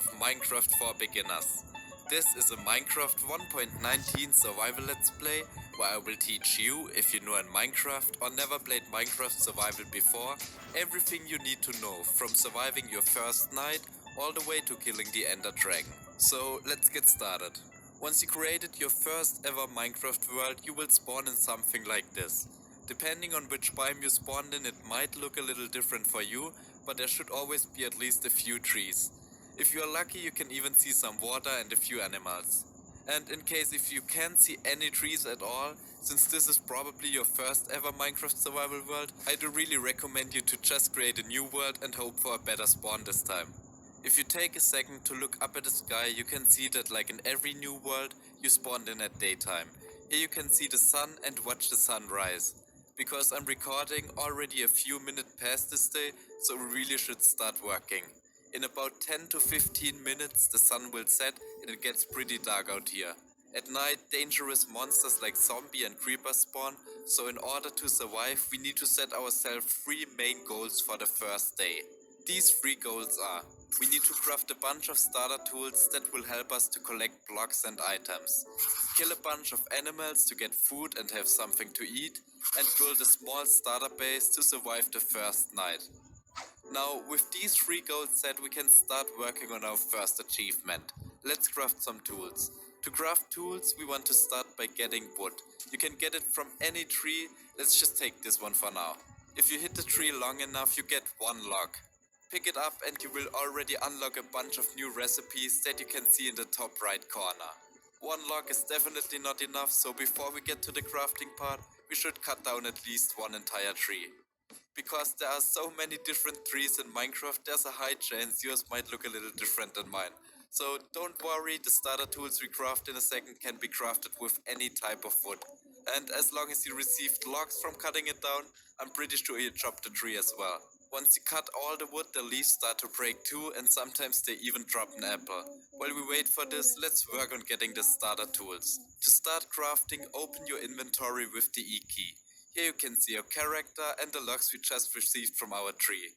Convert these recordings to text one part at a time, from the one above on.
of Minecraft for Beginners. This is a Minecraft 1.19 survival let's play where I will teach you, if you're new in Minecraft or never played Minecraft survival before, everything you need to know from surviving your first night all the way to killing the Ender Dragon. So let's get started. Once you created your first ever Minecraft world, you will spawn in something like this. Depending on which biome you spawned in, it might look a little different for you, but there should always be at least a few trees. If you are lucky, you can even see some water and a few animals. And in case if you can't see any trees at all, since this is probably your first ever Minecraft survival world, I do really recommend you to just create a new world and hope for a better spawn this time. If you take a second to look up at the sky, you can see that like in every new world, you spawned in at daytime. Here you can see the sun and watch the sun rise. Because I'm recording already a few minutes past this day, so we really should start working. In about 10 to 15 minutes the sun will set and it gets pretty dark out here. At night dangerous monsters like zombie and creeper spawn, so in order to survive we need to set ourselves 3 main goals for the first day. These 3 goals are: we need to craft a bunch of starter tools that will help us to collect blocks and items, kill a bunch of animals to get food and have something to eat, and build a small starter base to survive the first night. Now, with these 3 goals set, we can start working on our first achievement. Let's craft some tools. To craft tools, we want to start by getting wood. You can get it from any tree, let's just take this one for now. If you hit the tree long enough, you get 1 log. Pick it up and you will already unlock a bunch of new recipes that you can see in the top right corner. 1 log is definitely not enough, so before we get to the crafting part, we should cut down at least 1 entire tree. Because there are so many different trees in Minecraft, there's a high chance yours might look a little different than mine. So don't worry, the starter tools we craft in a second can be crafted with any type of wood. And as long as you received logs from cutting it down, I'm pretty sure you chopped the tree as well. Once you cut all the wood, the leaves start to break too, and sometimes they even drop an apple. While we wait for this, let's work on getting the starter tools. To start crafting, open your inventory with the E key. Here you can see your character and the logs we just received from our tree.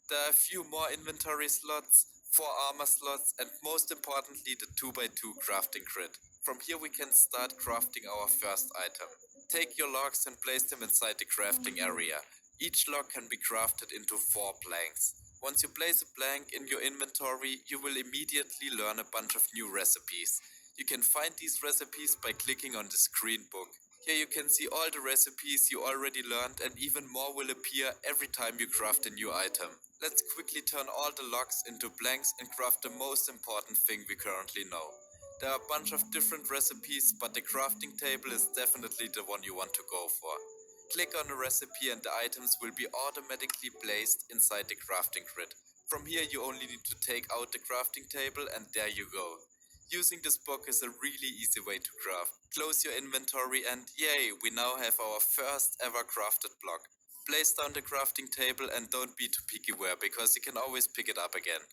There are a few more inventory slots, 4 armor slots, and most importantly the 2x2 crafting grid. From here we can start crafting our first item. Take your logs and place them inside the crafting area. Each log can be crafted into 4 planks. Once you place a plank in your inventory, you will immediately learn a bunch of new recipes. You can find these recipes by clicking on the screen book. Here you can see all the recipes you already learned, and even more will appear every time you craft a new item. Let's quickly turn all the logs into blanks and craft the most important thing we currently know. There are a bunch of different recipes, but the crafting table is definitely the one you want to go for. Click on a recipe and the items will be automatically placed inside the crafting grid. From here you only need to take out the crafting table and there you go. Using this book is a really easy way to craft. Close your inventory and yay, we now have our first ever crafted block. Place down the crafting table and don't be too picky where, because you can always pick it up again.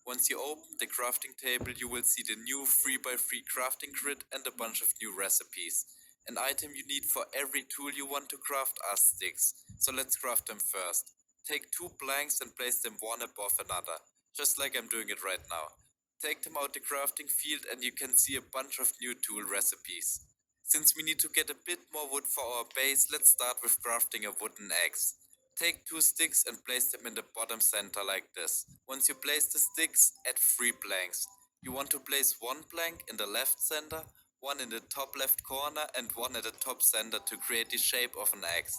Once you open the crafting table, you will see the new 3x3 crafting grid and a bunch of new recipes. An item you need for every tool you want to craft are sticks, so let's craft them first. Take 2 planks and place them one above another, just like I'm doing it right now. Take them out the crafting field and you can see a bunch of new tool recipes. Since we need to get a bit more wood for our base, let's start with crafting a wooden axe. Take 2 sticks and place them in the bottom center like this. Once you place the sticks, add 3 planks. You want to place 1 plank in the left center, 1 in the top left corner and 1 at the top center to create the shape of an axe.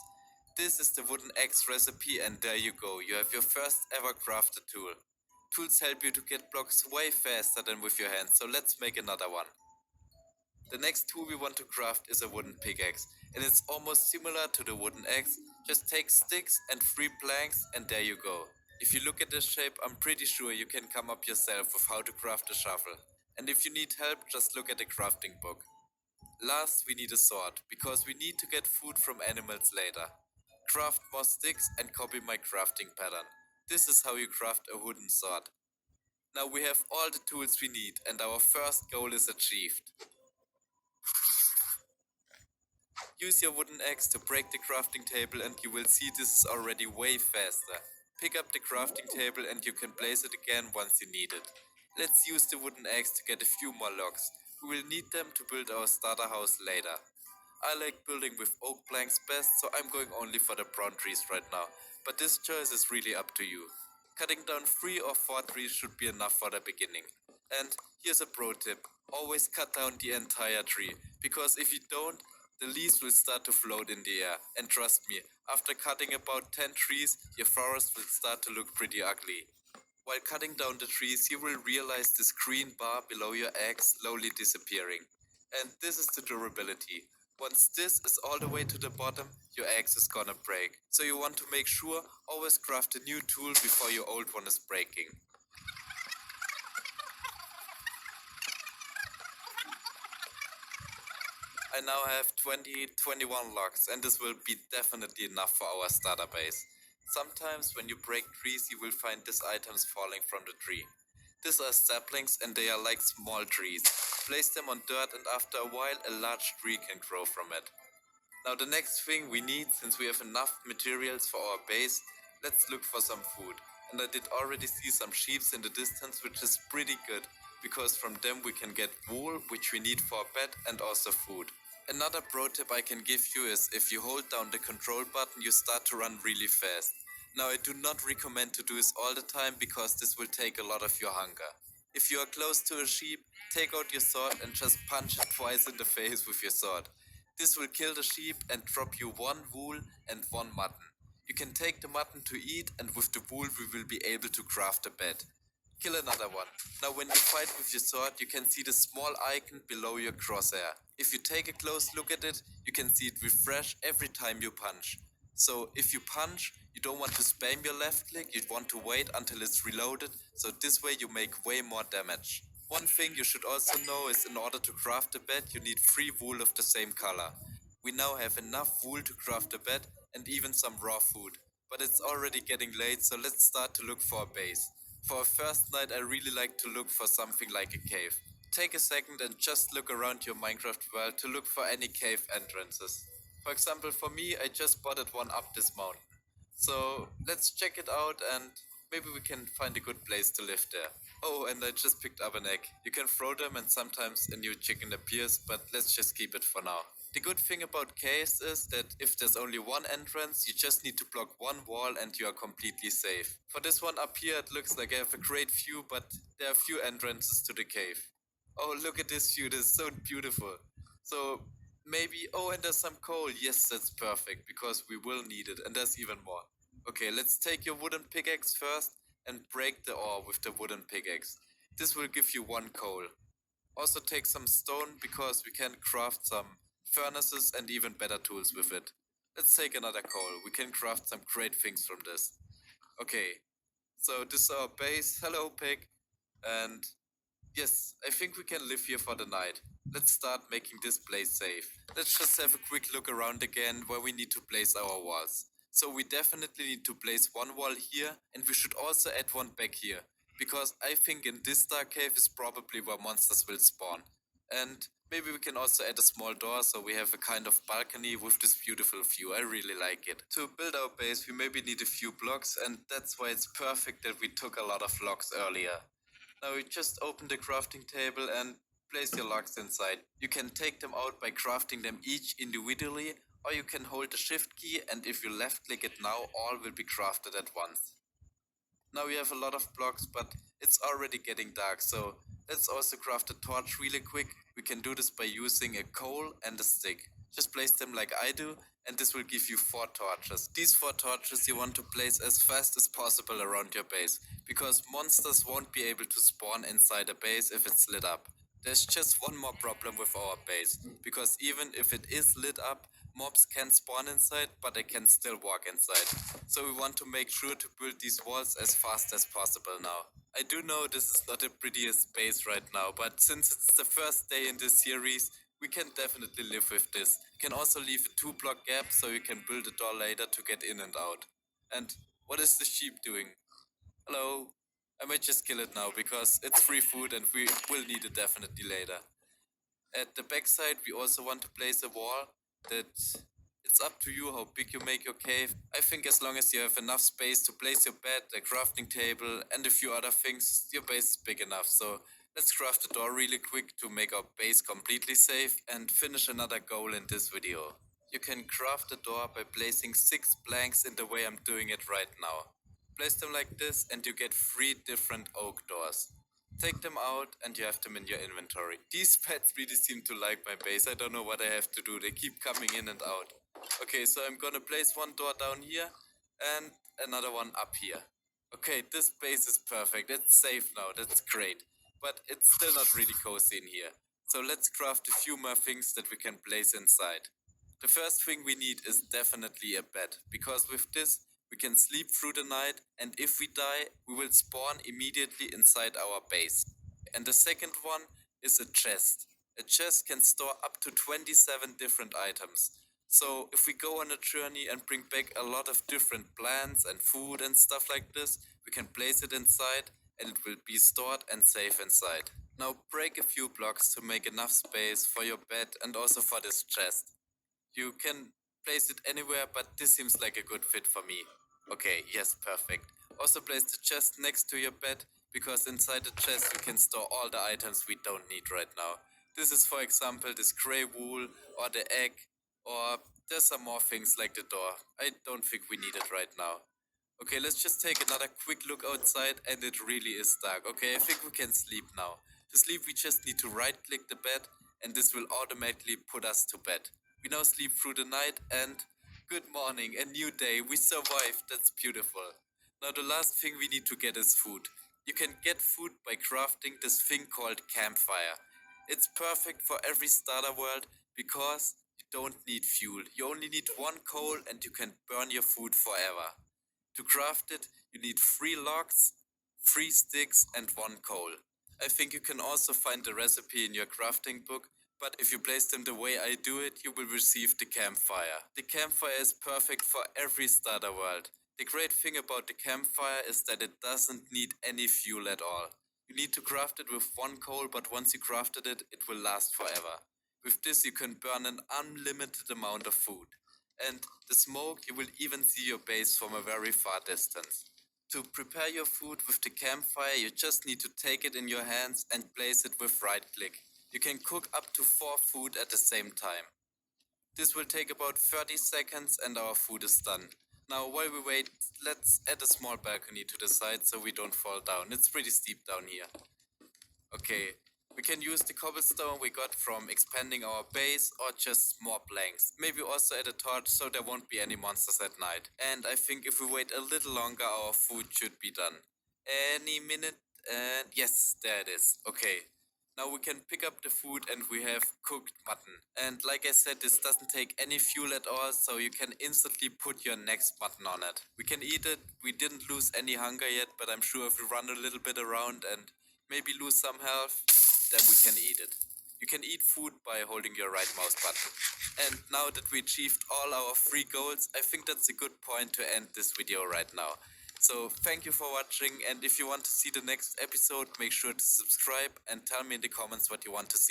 This is the wooden axe recipe and there you go, you have your first ever crafted tool. Tools help you to get blocks way faster than with your hands, so let's make another one. The next tool we want to craft is a wooden pickaxe, and it's almost similar to the wooden axe, just take sticks and 3 planks and there you go. If you look at this shape, I'm pretty sure you can come up yourself with how to craft a shovel. And if you need help, just look at the crafting book. Last, we need a sword, because we need to get food from animals later. Craft more sticks and copy my crafting pattern. This is how you craft a wooden sword. Now we have all the tools we need and our first goal is achieved. Use your wooden axe to break the crafting table and you will see this is already way faster. Pick up the crafting table and you can place it again once you need it. Let's use the wooden eggs to get a few more logs. We will need them to build our starter house later. I like building with oak planks best, so I'm going only for the brown trees right now. But this choice is really up to you. Cutting down 3 or 4 trees should be enough for the beginning. And here's a pro tip. Always cut down the entire tree, because if you don't, the leaves will start to float in the air. And trust me, after cutting about 10 trees, your forest will start to look pretty ugly. While cutting down the trees, you will realize this green bar below your egg slowly disappearing. And this is the durability. Once this is all the way to the bottom, your axe is gonna break. So you want to make sure always craft a new tool before your old one is breaking. I now have 21 logs, and this will be definitely enough for our starter base. Sometimes when you break trees, you will find these items falling from the tree. These are saplings and they are like small trees. Place them on dirt and after a while a large tree can grow from it. Now the next thing we need, since we have enough materials for our base, let's look for some food. And I did already see some sheep in the distance, which is pretty good, because from them we can get wool, which we need for a bed and also food. Another pro tip I can give you is if you hold down the control button, you start to run really fast. Now I do not recommend to do this all the time because this will take a lot of your hunger. If you are close to a sheep, take out your sword and just punch it twice in the face with your sword. This will kill the sheep and drop you 1 wool and 1 mutton. You can take the mutton to eat, and with the wool we will be able to craft a bed. Kill another one. Now when you fight with your sword, you can see the small icon below your crosshair. If you take a close look at it, you can see it refresh every time you punch. So if you punch, you don't want to spam your left click, you want to wait until it's reloaded, so this way you make way more damage. One thing you should also know is in order to craft a bed, you need 3 wool of the same color. We now have enough wool to craft a bed and even some raw food. But it's already getting late, so let's start to look for a base. For a first night, I really like to look for something like a cave. Take a second and just look around your Minecraft world to look for any cave entrances. For example, for me, I just spotted one up this mountain. So let's check it out and maybe we can find a good place to live there. Oh, and I just picked up an egg. You can throw them and sometimes a new chicken appears, but let's just keep it for now. The good thing about caves is that if there's only one entrance, you just need to block one wall and you are completely safe. For this one up here, it looks like I have a great view, but there are few entrances to the cave. Oh, look at this view, this is so beautiful. So maybe, oh, and there's some coal. Yes, that's perfect, because we will need it, and there's even more. Okay, let's take your wooden pickaxe first and break the ore with the wooden pickaxe. This will give you 1 coal. Also take some stone, because we can craft some furnaces and even better tools with it. Let's take another coal. We can craft some great things from this. Okay, so this is our base. Hello, pig. And yes, I think we can live here for the night. Let's start making this place safe. Let's just have a quick look around again where we need to place our walls. So we definitely need to place one wall here, and we should also add one back here. Because I think in this dark cave is probably where monsters will spawn. And maybe we can also add a small door so we have a kind of balcony with this beautiful view. I really like it. To build our base we maybe need a few blocks, and that's why it's perfect that we took a lot of logs earlier. Now you just open the crafting table and place your logs inside. You can take them out by crafting them each individually, or you can hold the shift key, and if you left click it now, all will be crafted at once. Now we have a lot of blocks, but it's already getting dark, so let's also craft a torch really quick. We can do this by using a coal and a stick. Just place them like I do, and this will give you 4 torches. These 4 torches you want to place as fast as possible around your base, because monsters won't be able to spawn inside a base if it's lit up. There's just one more problem with our base, because even if it is lit up, mobs can spawn inside, but they can still walk inside. So we want to make sure to build these walls as fast as possible now. I do know this is not the prettiest base right now, but since it's the first day in this series, we can definitely live with this. You can also leave a 2 block gap so you can build a door later to get in and out. And what is the sheep doing? Hello? I might just kill it now because it's free food and we will need it definitely later. At the backside we also want to place a wall that It's up to you how big you make your cave. I think as long as you have enough space to place your bed, a crafting table, and a few other things, your base is big enough. So let's craft a door really quick to make our base completely safe and finish another goal in this video. You can craft a door by placing 6 planks in the way I'm doing it right now. Place them like this and you get 3 different oak doors. Take them out and you have them in your inventory. These pets really seem to like my base. I don't know what I have to do. They keep coming in and out. Okay, so I'm gonna place one door down here and another one up here. Okay, this base is perfect. It's safe now. That's great. But it's still not really cozy in here. So let's craft a few more things that we can place inside. The first thing we need is definitely a bed, because with this we can sleep through the night, and if we die, we will spawn immediately inside our base. And the second one is a chest. A chest can store up to 27 different items. So if we go on a journey and bring back a lot of different plants and food and stuff like this, we can place it inside and it will be stored and safe inside. Now break a few blocks to make enough space for your bed and also for this chest. You can place it anywhere, but this seems like a good fit for me. Okay, yes, perfect. Also place the chest next to your bed, because inside the chest you can store all the items we don't need right now. This is, for example, this grey wool or the egg, or there's some more things like the door. I don't think we need it right now. Okay, let's just take another quick look outside, and it really is dark. Okay, I think we can sleep now. To sleep we just need to right click the bed and this will automatically put us to bed. We now sleep through the night and good morning, a new day. We survived, that's beautiful. Now the last thing we need to get is food. You can get food by crafting this thing called campfire. It's perfect for every starter world because you don't need fuel. You only need one coal and you can burn your food forever. To craft it, you need 3 logs, 3 sticks, and 1 coal. I think you can also find the recipe in your crafting book, but if you place them the way I do it, you will receive the campfire. The campfire is perfect for every starter world. The great thing about the campfire is that it doesn't need any fuel at all. You need to craft it with 1 coal, but once you crafted it, it will last forever. With this you can burn an unlimited amount of food. And the smoke, you will even see your base from a very far distance. To prepare your food with the campfire, you just need to take it in your hands and place it with right click. You can cook up to 4 food at the same time. This will take about 30 seconds and our food is done. Now while we wait, let's add a small balcony to the side so we don't fall down. It's pretty steep down here. Okay, we can use the cobblestone we got from expanding our base or just more planks. Maybe also add a torch so there won't be any monsters at night. And I think if we wait a little longer our food should be done. Any minute, and yes, there it is. Okay. Now we can pick up the food and we have cooked mutton. And like I said, this doesn't take any fuel at all, so you can instantly put your next mutton on it. We can eat it, we didn't lose any hunger yet, but I'm sure if we run a little bit around and maybe lose some health, then we can eat it. You can eat food by holding your right mouse button. And now that we achieved all our 3 goals, I think that's a good point to end this video right now. So thank you for watching, and if you want to see the next episode, make sure to subscribe and tell me in the comments what you want to see.